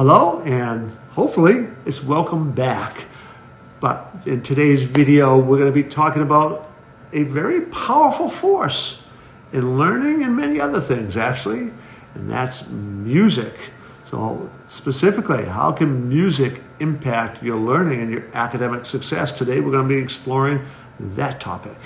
Hello, and hopefully it's welcome back. But in today's video, we're going to be talking about a very powerful force in learning and many other things, actually, and that's music. So specifically, how can music impact your learning and your academic success? Today, we're going to be exploring that topic.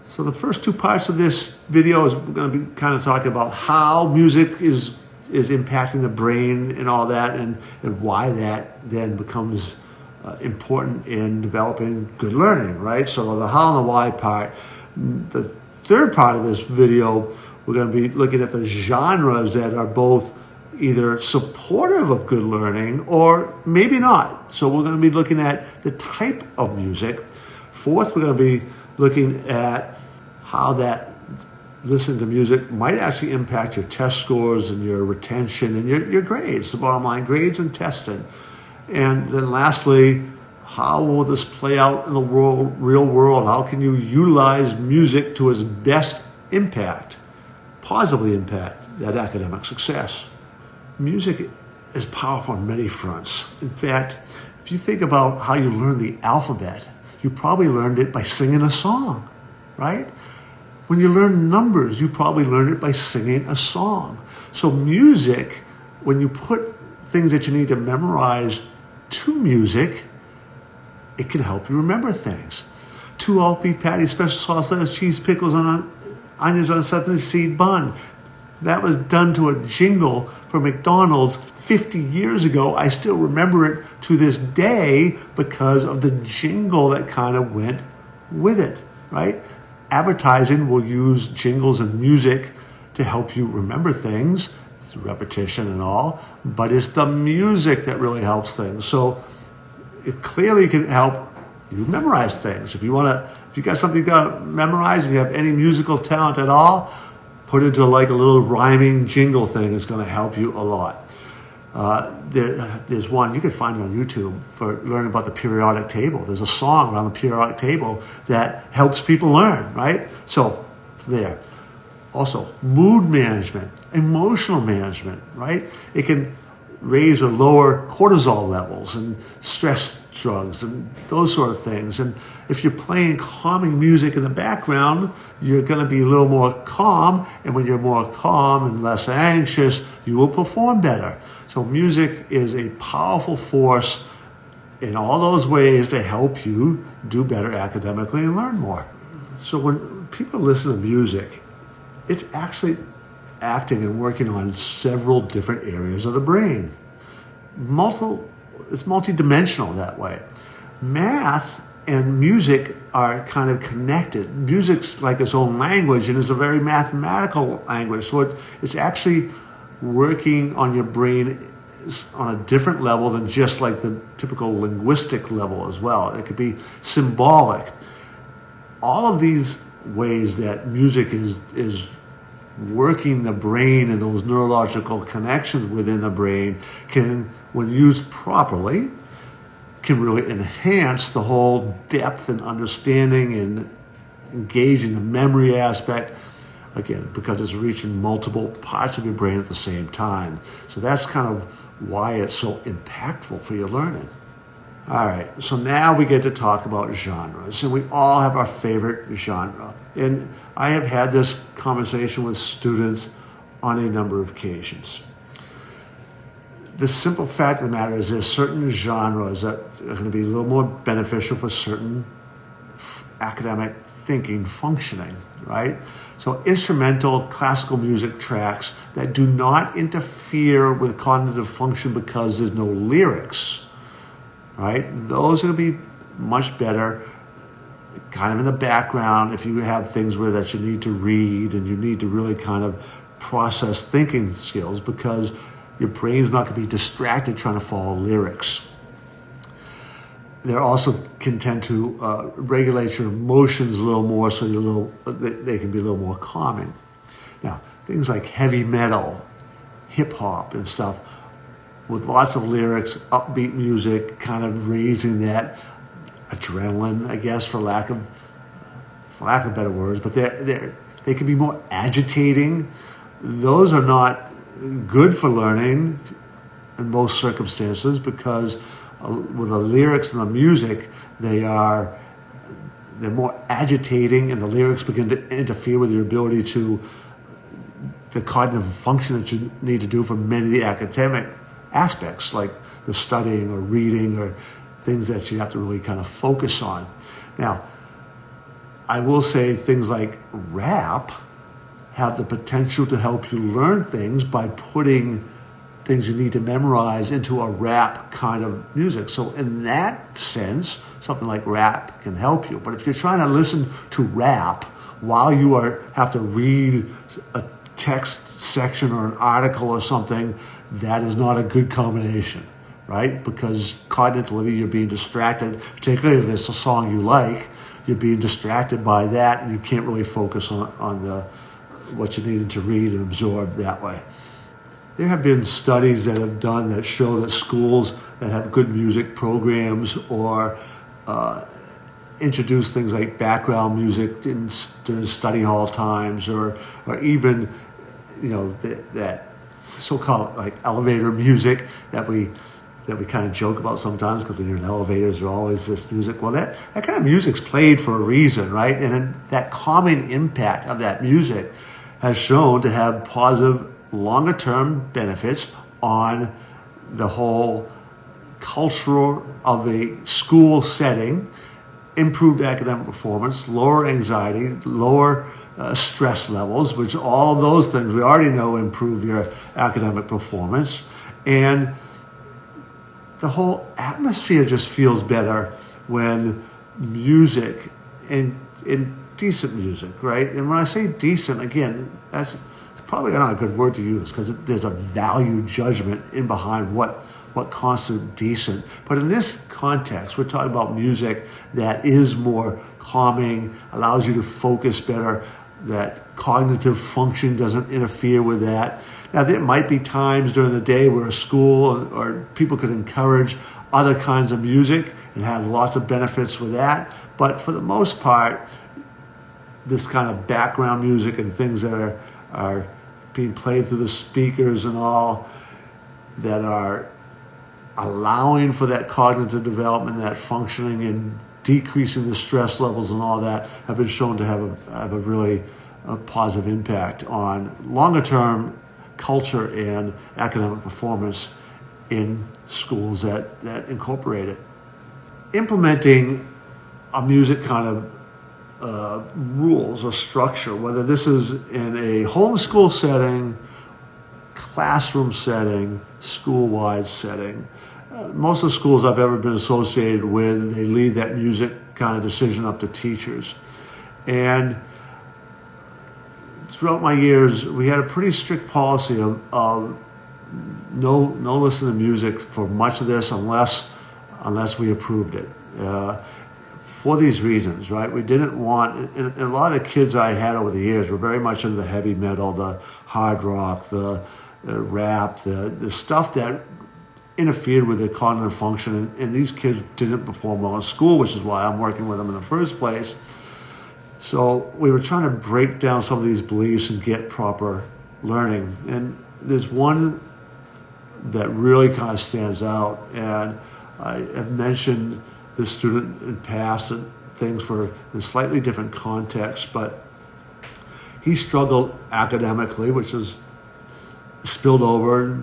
So the first two parts of this video is we're going to be kind of talking about how music is impacting the brain and all that, and why that then becomes important in developing good learning, right? So the how and the why part. The third part of this video, we're going to be looking at the genres that are both either supportive of good learning or maybe not. So we're going to be looking at the type of music. Fourth, we're going to be looking at how that listening to music might actually impact your test scores and your retention and your grades, the bottom line, grades and testing. And then lastly, how will this play out in the real world? How can you utilize music to its best impact, positively impact that academic success? Music is powerful on many fronts. In fact, if you think about how you learn the alphabet, you probably learned it by singing a song, right? When you learn numbers, you probably learned it by singing a song. So music, when you put things that you need to memorize to music, it can help you remember things. 2 all-beef patties, special sauce, lettuce, cheese, pickles, and onions on a sesame seed bun. That was done to a jingle for McDonald's 50 years ago. I still remember it to this day because of the jingle that kind of went with it, right? Advertising will use jingles and music to help you remember things. It's repetition and all, but it's the music that really helps things. So it clearly can help you memorize things. If you got something you got to memorize and you have any musical talent at all, put it into like a little rhyming jingle thing. It's going to help you a lot. There's one you can find on YouTube for learning about the periodic table. There's a song around the periodic table that helps people learn, right? So there. Also, mood management, emotional management, right? It can raise or lower cortisol levels and stress drugs and those sort of things. And if you're playing calming music in the background, you're going to be a little more calm. And when you're more calm and less anxious, you will perform better. So music is a powerful force in all those ways to help you do better academically and learn more. So when people listen to music, it's actually acting and working on several different areas of the brain. It's multidimensional that way. Math and music are kind of connected. Music's like its own language and is a very mathematical language. So it's actually working on your brain on a different level than just like the typical linguistic level as well. It could be symbolic. All of these ways that music is working the brain and those neurological connections within the brain can, when used properly, can really enhance the whole depth and understanding and engage in the memory aspect, again, because it's reaching multiple parts of your brain at the same time. So that's kind of why it's so impactful for your learning. All right, so now we get to talk about genres, and we all have our favorite genre. And I have had this conversation with students on a number of occasions. The simple fact of the matter is there's certain genres that are going to be a little more beneficial for certain academic thinking functioning, right? So instrumental classical music tracks that do not interfere with cognitive function because there's no lyrics, right? Those are going to be much better kind of in the background if you have things where that you need to read and you need to really kind of process thinking skills because your brain's not going to be distracted trying to follow lyrics. They also can tend to regulate your emotions a little more so they can be a little more calming. Now, things like heavy metal, hip hop and stuff with lots of lyrics, upbeat music, kind of raising that adrenaline, I guess, for lack of better words, but they can be more agitating. Those are not good for learning in most circumstances because with the lyrics and the music, they're more agitating, and the lyrics begin to interfere with your ability to the cognitive function that you need to do for many of the academic aspects, like the studying or reading or things that you have to really kind of focus on. Now, I will say things like rap have the potential to help you learn things by putting things you need to memorize into a rap kind of music. So in that sense, something like rap can help you. But if you're trying to listen to rap while you have to read a text section or an article or something, that is not a good combination, right? Because cognitively you're being distracted, particularly if it's a song you like, you're being distracted by that, and you can't really focus on what you needed to read and absorb that way. There have been studies that have done that show that schools that have good music programs or introduce things like background music during study hall times, or even that so-called like elevator music that we kind of joke about sometimes, because when you're in elevators, there's always this music. Well, that kind of music's played for a reason, right? And then that calming impact of that music has shown to have positive longer-term benefits on the whole culture of a school setting, improved academic performance, lower anxiety, lower stress levels, which all of those things we already know improve your academic performance. And the whole atmosphere just feels better when music and decent music, right? And when I say decent, again, it's probably not a good word to use because there's a value judgment in behind what constitutes decent. But in this context, we're talking about music that is more calming, allows you to focus better, that cognitive function doesn't interfere with that. Now, there might be times during the day where a school or people could encourage other kinds of music and have lots of benefits with that. But for the most part, this kind of background music and things that are being played through the speakers and all that are allowing for that cognitive development, that functioning, and decreasing the stress levels and all that have been shown to have a really positive impact on longer term culture and academic performance in schools that incorporate it. Implementing a music kind of rules or structure, whether this is in a homeschool setting, classroom setting, school-wide setting. Most of the schools I've ever been associated with, they leave that music kind of decision up to teachers. And throughout my years, we had a pretty strict policy of no listening to music for much of this unless we approved it. For these reasons, right? We didn't want, and a lot of the kids I had over the years were very much into the heavy metal, the hard rock, the rap, the stuff that interfered with their cognitive function, and these kids didn't perform well in school, which is why I'm working with them in the first place. So we were trying to break down some of these beliefs and get proper learning. And there's one that really kind of stands out, and I have mentioned this student in past and things for in slightly different contexts, but he struggled academically, which is spilled over.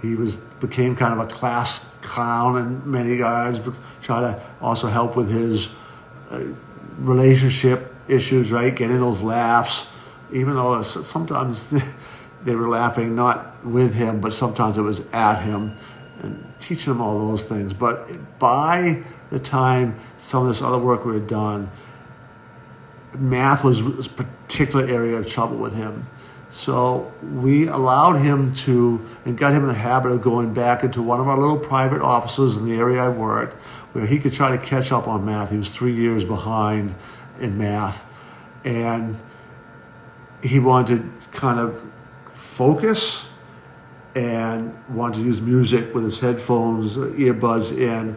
He became kind of a class clown in many regards, but try to also help with his relationship issues, right? Getting those laughs, even though sometimes they were laughing not with him, but sometimes it was at him, and teaching him all those things. But by the time some of this other work we had done, math was a particular area of trouble with him. So we allowed him to, and got him in the habit of going back into one of our little private offices in the area I worked, where he could try to catch up on math. He was 3 years behind in math, and he wanted to kind of focus and wanted to use music with his headphones, earbuds in.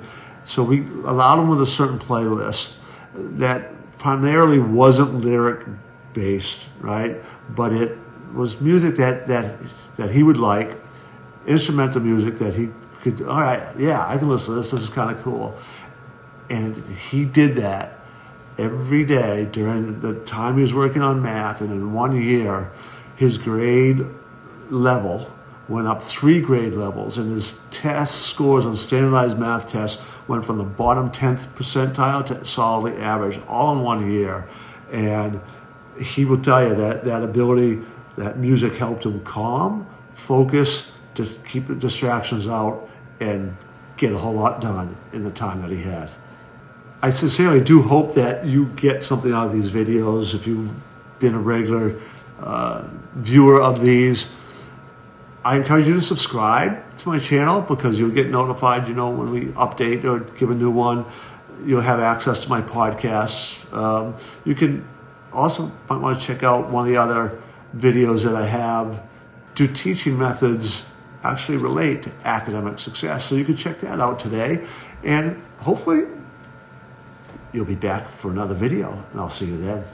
So we allowed him with a certain playlist that primarily wasn't lyric based, right? But it was music that he would like, instrumental music that he could, all right, yeah, I can listen to this. This is kind of cool. And he did that every day during the time he was working on math. And in 1 year, his grade level went up 3 grade levels, and his test scores on standardized math tests went from the bottom 10th percentile to solidly average, all in 1 year. And he will tell you that ability, that music helped him calm, focus, to keep the distractions out, and get a whole lot done in the time that he had. I sincerely do hope that you get something out of these videos. If you've been a regular viewer of these, I encourage you to subscribe to my channel, because you'll get notified, when we update or give a new one. You'll have access to my podcasts. You can also might want to check out one of the other videos that I have. Do teaching methods actually relate to academic success? So you can check that out today, and hopefully you'll be back for another video, and I'll see you then.